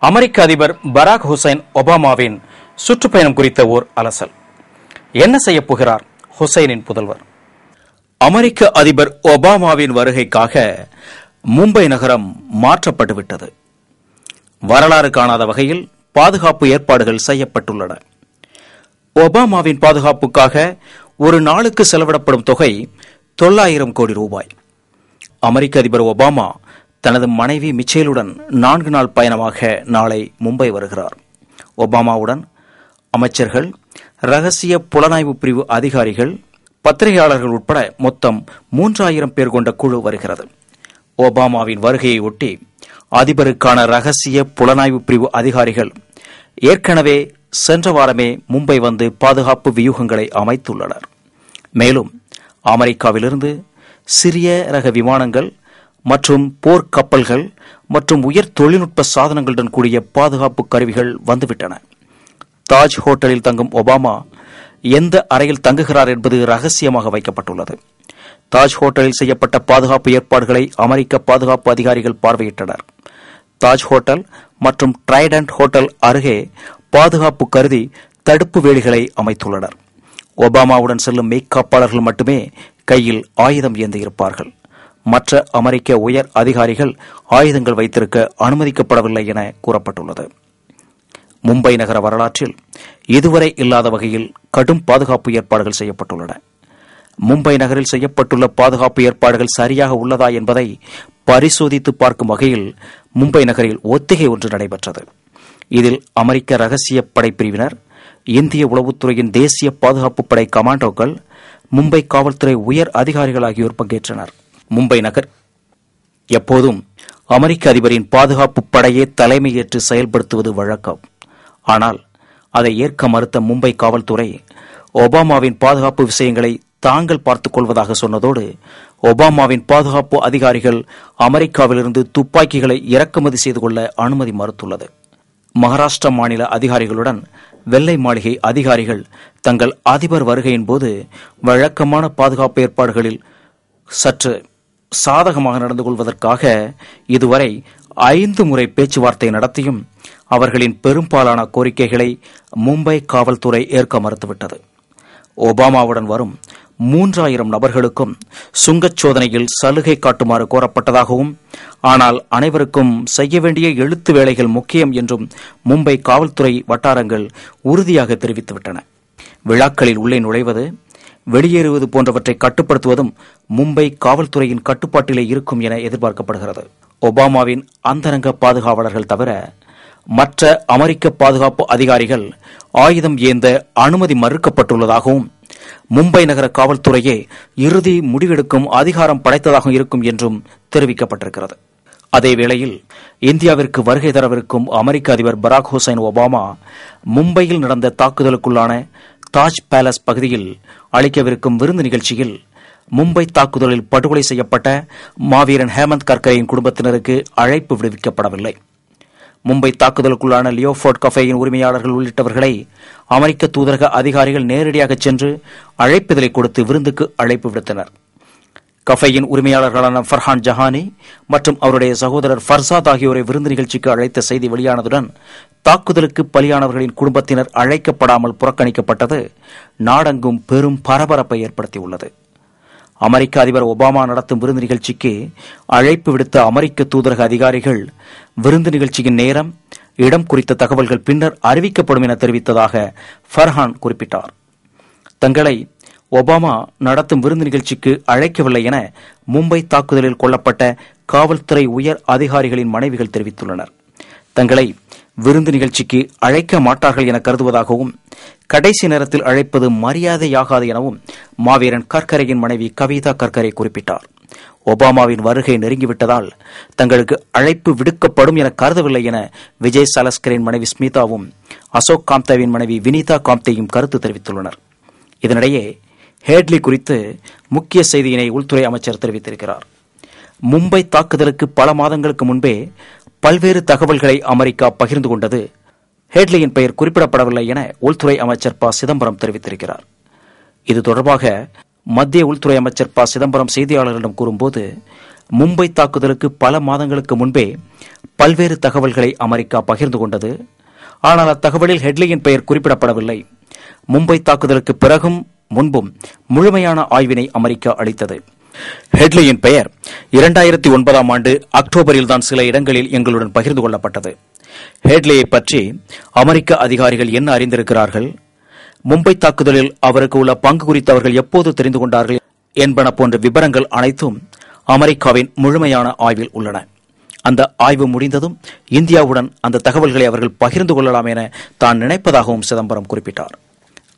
அமெரிக்க அதிபர் பராக் ஹுசைன் ஒபாமாவின் சுற்றுப்பயணம் குறித்த ஓர் அலசல். என்ன செய்யப் போகிறார் ஹுசைனின் புதல்வர்? அமெரிக்க அதிபர் ஒபாமாவின் வருகைக்காக மும்பை நகரம் மாற்றப்பட்டுவிட்டது. வரலாறு காணாத வகையில் பாதுகாப்பு ஏற்பாடுகள் செய்யப்பட்டுள்ளன. ஒபாமாவின் பாதுகாப்புக்காக ஒரு நாளுக்கு செலவிடப்படும் தொகை 900 கோடி ரூபாய். அமெரிக்க அதிபர் ஒபாமா தனது மனைவி மிச்சேலுடன் 4 நாள் பயணமாக நாளை மும்பை வருகிறார். ஒபாமாவுடன் அமைச்சர்கள், ரகசிய புலனாய்வு பிரிவு அதிகாரிகள், பத்திரிகையாளர்கள் உட்பட மொத்தம் 3000 பேர் கொண்ட குழு வருகிறது. ஒபாமாவின் வருகையை ஒட்டி அதிபருக்கான ரகசிய புலனாய்வு பிரிவு அதிகாரிகள் ஏற்கனவே சென்ற வாரமே மும்பை வந்து பாதுகாப்பு வியூகங்களை அமைத்துள்ளனர். மேலும் அமெரிக்காவிலிருந்து சிறிய ரக விமானங்கள் மற்றும் போர் கப்பல்கள் மற்றும் உயர் தொழில்நுட்ப சாதனங்களுடன் கூடிய பாதுகாப்பு கருவிகள் வந்துவிட்டன. தாஜ் ஹோட்டலில் தங்கும் ஒபாமா எந்த அறையில் தங்குகிறார் என்பது ரகசியமாக வைக்கப்பட்டுள்ளது. தாஜ் ஹோட்டலில் செய்யப்பட்ட பாதுகாப்பு ஏற்பாடுகளை அமெரிக்க பாதுகாப்பு அதிகாரிகள் பார்வையிட்டனர். தாஜ் ஹோட்டல் மற்றும் ட்ரைடன்ட் ஹோட்டல் அருகே பாதுகாப்பு கருதி தடுப்பு வேலிகளை அமைத்துள்ளனர். ஒபாமாவுடன் செல்லும் மெய்க்காப்பாளர்கள் மட்டுமே கையில் ஆயுதம் ஏந்தியிருப்பார்கள். மற்ற அமெரிக்க உயர் அதிகாரிகள் ஆயுதங்கள் வைத்திருக்க அனுமதிக்கப்படவில்லை என கூறப்பட்டுள்ளது. மும்பை நகர வரலாற்றில் இதுவரை இல்லாத வகையில் கடும் பாதுகாப்பு ஏற்பாடுகள் செய்யப்பட்டுள்ளன. மும்பை நகரில் செய்யப்பட்டுள்ள பாதுகாப்பு ஏற்பாடுகள் சரியாக உள்ளதா என்பதை பரிசோதித்து பார்க்கும் வகையில் மும்பை நகரில் ஒத்திகை ஒன்று நடைபெற்றது. இதில் அமெரிக்க ரகசிய படைப்பிரிவினர், இந்திய உளவுத்துறையின் தேசிய பாதுகாப்பு படை கமாண்டோக்கள், மும்பை காவல்துறை உயர் அதிகாரிகள் ஆகியோர் பங்கேற்றனர். மும்பை நகர் எப்போதும் அமெரிக்க அதிபரின் பாதுகாப்பு படையே தலைமையேற்று செயல்படுத்துவது வழக்கம். ஆனால் அதை ஏற்க மறுத்த மும்பை காவல்துறை ஒபாமாவின் பாதுகாப்பு விஷயங்களை தாங்கள் பார்த்துக் கொள்வதாக சொன்னதோடு ஒபாமாவின் பாதுகாப்பு அதிகாரிகள் அமெரிக்காவிலிருந்து துப்பாக்கிகளை இறக்குமதி செய்து கொள்ள அனுமதி மறுத்துள்ளது. மகாராஷ்டிரா மாநில அதிகாரிகளுடன் வெள்ளை மாளிகை அதிகாரிகள் தங்கள் அதிபர் வருகையின் போது வழக்கமான பாதுகாப்பு ஏற்பாடுகளில் சற்று சாதகமாக நடந்து கொள்வதற்காக இதுவரை 5 முறை பேச்சுவார்த்தை நடத்தியும் அவர்களின் பெரும்பாலான கோரிக்கைகளை மும்பை காவல்துறை ஏற்க மறுத்துவிட்டது. ஒபாமாவுடன் வரும் 3000 நபர்களுக்கும் சுங்கச் சோதனையில் சலுகை காட்டுமாறு கோரப்பட்டதாகவும், ஆனால் அனைவருக்கும் செய்ய வேண்டிய எழுத்து வேலைகள் முக்கியம் என்றும் மும்பை காவல்துறை வட்டாரங்கள் உறுதியாக தெரிவித்துவிட்டன. விழாக்களில் உள்ளே நுழைவது, வெளியேறுவது போன்றவற்றை கட்டுப்படுத்துவதும் மும்பை காவல்துறையின் கட்டுப்பாட்டிலே இருக்கும் என எதிர்பார்க்கப்படுகிறது. ஒபாமாவின் அந்தரங்க பாதுகாவலர்கள் தவிர மற்ற அமெரிக்க பாதுகாப்பு அதிகாரிகள் ஆயுதம் ஏந்த அனுமதி மறுக்கப்பட்டுள்ளதாகவும், மும்பை நகர காவல்துறையே இறுதி முடிவெடுக்கும் அதிகாரம் படைத்ததாக இருக்கும் என்றும் தெரிவிக்கப்பட்டிருக்கிறது. அதேவேளையில் இந்தியாவிற்கு வருகை தரவிருக்கும் அமெரிக்க அதிபர் பராக் ஹுசைன் ஒபாமா மும்பையில் நடந்த தாக்குதலுக்குள்ளான தாஜ் பேலஸ் பகுதியில் அளிக்கவிருக்கும் விருந்து நிகழ்ச்சியில் மும்பை தாக்குதலில் படுகொலை செய்யப்பட்ட மாவீரன் ஹேமந்த் கர்கரேயின் குடும்பத்தினருக்கு அழைப்பு விடுவிக்கப்படவில்லை. மும்பை தாக்குதலுக்குள்ளான லியோபோர்ட் கஃபேயின் உரிமையாளர்கள் உள்ளிட்டவர்களை அமெரிக்க தூதரக அதிகாரிகள் நேரடியாக சென்று அழைப்பிதழை கொடுத்து விருந்துக்கு அழைப்பு விடுத்தனர். கஃபேயின் உரிமையாளர்களான ஃபர்ஹான் ஜஹானி மற்றும் அவருடைய சகோதரர் ஃபர்சாத் ஆகியோரை விருந்து நிகழ்ச்சிக்கு அழைத்த செய்தி வெளியானதுடன் தாக்குதலுக்கு பலியானவர்களின் குடும்பத்தினர் அழைக்கப்படாமல் புறக்கணிக்கப்பட்டது நாடெங்கும் பெரும் பரபரப்பை ஏற்படுத்தியுள்ளது. அமெரிக்க அதிபர் ஒபாமா நடத்தும் விருந்து நிகழ்ச்சிக்கு அழைப்பு விடுத்த அமெரிக்க தூதரக அதிகாரிகள் விருந்து நிகழ்ச்சியின் நேரம், இடம் குறித்த தகவல்கள் பின்னர் அறிவிக்கப்படும் என தெரிவித்ததாக ஃபர்ஹான் குறிப்பிட்டார். தங்களை ஒபாமா நடத்தும் விருந்து நிகழ்ச்சிக்கு அழைக்கவில்லை என மும்பை தாக்குதலில் கொல்லப்பட்ட காவல்துறை உயர் அதிகாரிகளின் மனைவிகள் தெரிவித்துள்ளனர். தங்களை விருந்து நிகழ்ச்சிக்கு அழைக்க மாட்டார்கள் என கருதுவதாகவும், கடைசி நேரத்தில் அழைப்பது மரியாதையாகாது எனவும் மாவீரன் கர்கரேயின் மனைவி கவிதா கர்கரே குறிப்பிட்டார். ஒபாமாவின் வருகை நெருங்கிவிட்டதால் தங்களுக்கு அழைப்பு விடுக்கப்படும் என கருதவில்லை என விஜய் சாலஸ்கரின் மனைவி ஸ்மிதாவும் அசோக் காம்தேவின் மனைவி வினிதா காம்தேயும் கருத்து தெரிவித்துள்ளனர். இதனிடையே ஹேட்லி குறித்து முக்கிய செய்தியினை உள்துறை அமைச்சர் தெரிவித்திருக்கிறார். மும்பை தாக்குதலுக்கு பல மாதங்களுக்கு முன்பே பல்வேறு தகவல்களை அமெரிக்கா பகிர்ந்து கொண்டது. ஹேட்லியின் பெயர் குறிப்பிடப்படவில்லை என உள்துறை அமைச்சர் ப. சிதம்பரம் தெரிவித்திருக்கிறார். இது தொடர்பாக மத்திய உள்துறை அமைச்சர் ப. சிதம்பரம் செய்தியாளர்களிடம் கூறும்போது, மும்பை தாக்குதலுக்கு பல மாதங்களுக்கு முன்பே பல்வேறு தகவல்களை அமெரிக்கா பகிர்ந்து கொண்டது. ஆனால் அத்தகவலில் ஹெட்லியின் பெயர் குறிப்பிடப்படவில்லை. மும்பை தாக்குதலுக்கு பிறகும் முன்பும் முழுமையான ஆய்வினை அமெரிக்கா அளித்தது. ஹெட்லியின் பெயர் 2009ஆம் ஆண்டு அக்டோபரில் தான் சில இடங்களில் எங்களுடன் பகிர்ந்து கொள்ளப்பட்டது. ஹெட்லியை பற்றி அமெரிக்க அதிகாரிகள் என்ன அறிந்திருக்கிறார்கள், மும்பை தாக்குதலில் அவருக்கு உள்ள பங்கு குறித்து அவர்கள் எப்போது தெரிந்து கொண்டார்கள் என்பன போன்ற விவரங்கள் அனைத்தும் அமெரிக்காவின் முழுமையான ஆய்வில் உள்ளன. அந்த ஆய்வு முடிந்ததும் இந்தியாவுடன் அந்த தகவல்களை அவர்கள் பகிர்ந்து கொள்ளலாம் என தான் நினைப்பதாகவும் சிதம்பரம் குறிப்பிட்டார்.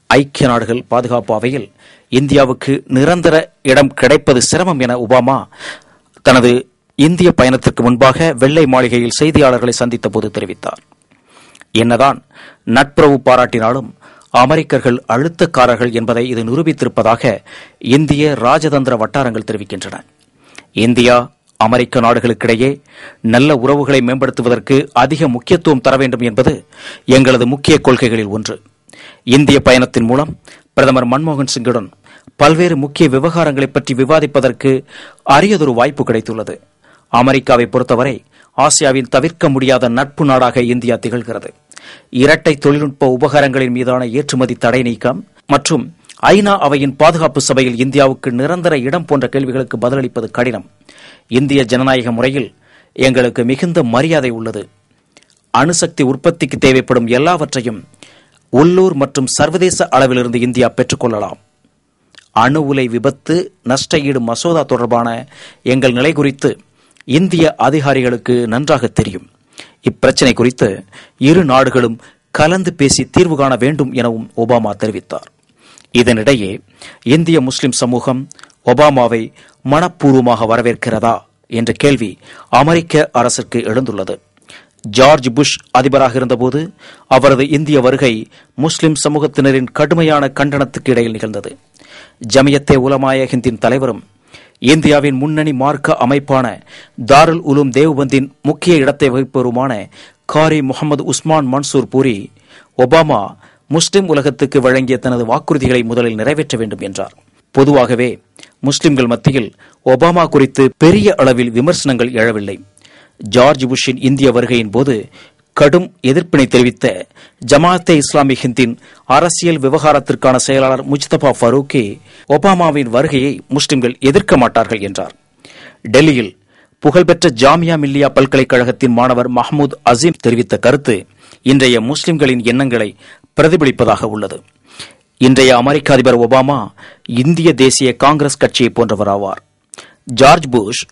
ஐக்கிய நாடுகள் பாதுகாப்பு அவையில் இந்தியாவுக்கு நிரந்தர இடம் கிடைப்பது சிரமம் என ஒபாமா தனது இந்திய பயணத்திற்கு முன்பாக வெள்ளை மாளிகையில் செய்தியாளர்களை சந்தித்த போது தெரிவித்தார். என்னதான் நட்புறவு பாராட்டினாலும் அமெரிக்கர்கள் அழுத்தக்காரர்கள் என்பதை இது நிரூபித்திருப்பதாக இந்திய ராஜதந்திர வட்டாரங்கள் தெரிவிக்கின்றன. இந்தியா அமெரிக்க நாடுகளுக்கிடையே நல்ல உறவுகளை மேம்படுத்துவதற்கு அதிக முக்கியத்துவம் தர வேண்டும் என்பது எங்களது முக்கிய கொள்கைகளில் ஒன்று. இந்திய பயணத்தின் மூலம் பிரதமர் மன்மோகன் சிங்குடன் பல்வேறு முக்கிய விவகாரங்களை பற்றி விவாதிப்பதற்கு அரியதொரு வாய்ப்பு கிடைத்துள்ளது. அமெரிக்காவை பொறுத்தவரை ஆசியாவின் தவிர்க்க முடியாத நட்பு நாடாக இந்தியா திகழ்கிறது. இரட்டை தொழில்நுட்ப உபகரணங்களின் மீதான ஏற்றுமதி தடை நீக்கம் மற்றும் ஐநா அவையின் பாதுகாப்பு சபையில் இந்தியாவுக்கு நிரந்தர இடம் போன்ற கேள்விகளுக்கு பதிலளிப்பது கடினம். இந்திய ஜனநாயக முறையில் எங்களுக்கு மிகுந்த மரியாதை உள்ளது. அணுசக்தி உற்பத்திக்கு தேவைப்படும் எல்லாவற்றையும் உள்ளூர் மற்றும் சர்வதேச அளவிலிருந்து இந்தியா பெற்றுக்கொள்ளலாம். அணு உலை விபத்து நஷ்ட ஈடு மசோதா தொடர்பான எங்கள் நிலை குறித்து இந்திய அதிகாரிகளுக்கு நன்றாக தெரியும். இப்பிரச்சினை குறித்து இரு நாடுகளும் கலந்து பேசி தீர்வு காண வேண்டும் எனவும் ஒபாமா தெரிவித்தார். இதனிடையே இந்திய முஸ்லிம் சமூகம் ஒபாமாவை மனப்பூர்வமாக வரவேற்கிறதா என்ற கேள்வி அமெரிக்க அரசுக்கு எழுந்துள்ளது. ஜார்ஜ் புஷ் அதிபராக இருந்தபோது அவரது இந்திய வருகை முஸ்லிம் சமூகத்தினரின் கடுமையான கண்டனத்துக்கு இடையில் நிகழ்ந்தது. ஜமியத்தே உலமாய ஹிந்தின் தலைவரும் இந்தியாவின் முன்னணி மார்க்க அமைப்பான தாருல் உலூம் தேவ்பந்தின் முக்கிய இடத்தை வகிப்பவருமான காரி முகமது உஸ்மான் மன்சூர் பூரி ஒபாமா முஸ்லிம் உலகத்துக்கு வழங்கிய தனது வாக்குறுதிகளை முதலில் நிறைவேற்ற வேண்டும் என்றார். பொதுவாகவே முஸ்லிம்கள் மத்தியில் ஒபாமா குறித்து பெரிய அளவில் விமர்சனங்கள் எழவில்லை. ஜார்ஜ் புஷின் இந்திய வருகையின் போது கடும் எதிர்ப்பினை தெரிவித்த ஜமாத்தே இஸ்லாமி ஹிந்தின் அரசியல் விவகாரத்திற்கான செயலாளர் முஜ்தபா ஃபரூக்கி ஒபாமாவின் வருகையை முஸ்லிம்கள் எதிர்க்க மாட்டார்கள் என்றார். டெல்லியில் புகழ்பெற்ற ஜாமியா மில்லியா பல்கலைக்கழகத்தின் மாணவர் மஹமூத் அசீம் தெரிவித்த கருத்து இன்றைய முஸ்லிம்களின் எண்ணங்களை பிரதிபலிப்பதாக உள்ளது. இன்றைய அமெரிக்க அதிபர் ஒபாமா இந்திய தேசிய காங்கிரஸ் கட்சியை போன்றவர் ஆவார். ஜார்ஜ் புஷ்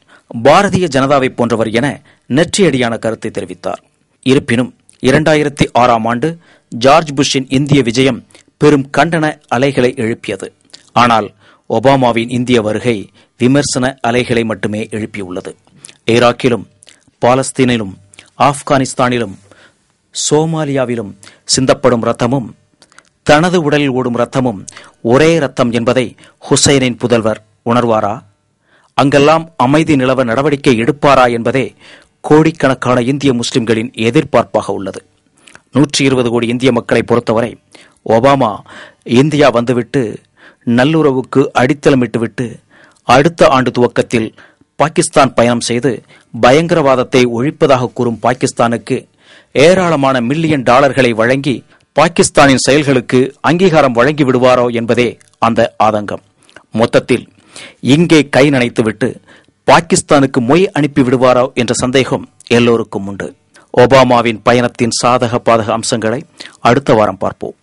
பாரதிய ஜனதாவை போன்றவர் என நெற்றியடியான கருத்தை தெரிவித்தார். இருப்பினும் 2006ஆம் ஆண்டு ஜார்ஜ் புஷின் இந்திய விஜயம் பெரும் கண்டன அலைகளை எழுப்பியது. ஆனால் ஒபாமாவின் இந்திய வருகை விமர்சன அலைகளை மட்டுமே எழுப்பியுள்ளது. ஈராக்கிலும் பாலஸ்தீனிலும் ஆப்கானிஸ்தானிலும் சோமாலியாவிலும் சிந்தப்படும் ரத்தமும் தனது உடலில் ஓடும் ரத்தமும் ஒரே ரத்தம் என்பதை ஹுசைனின் புதல்வர் உணர்வாரா? அங்கெல்லாம் அமைதி நிலவ நடவடிக்கை எடுப்பாரா என்பதே கோடிக்கணக்கான இந்திய முஸ்லிம்களின் எதிர்பார்ப்பாக உள்ளது. 120 கோடி இந்திய மக்களை பொறுத்தவரை ஒபாமா இந்தியா வந்துவிட்டு நல்லுறவுக்கு அடித்தளமிட்டுவிட்டு அடுத்த ஆண்டு துவக்கத்தில் பாகிஸ்தான் பயணம் செய்து பயங்கரவாதத்தை ஒழிப்பதாக கூறும் பாகிஸ்தானுக்கு ஏராளமான மில்லியன் டாலர்களை வழங்கி பாகிஸ்தானின் செயல்களுக்கு அங்கீகாரம் வழங்கி விடுவாரோ என்பதே அந்த ஆதங்கம். மொத்தத்தில் இங்கே கை நனைத்துவிட்டு பாகிஸ்தானுக்கு மொய் அனுப்பி விடுவாரோ என்ற சந்தேகம் எல்லோருக்கும் உண்டு. ஒபாமாவின் பயணத்தின் சாதக பாதக அம்சங்களை அடுத்த வாரம் பார்ப்போம்.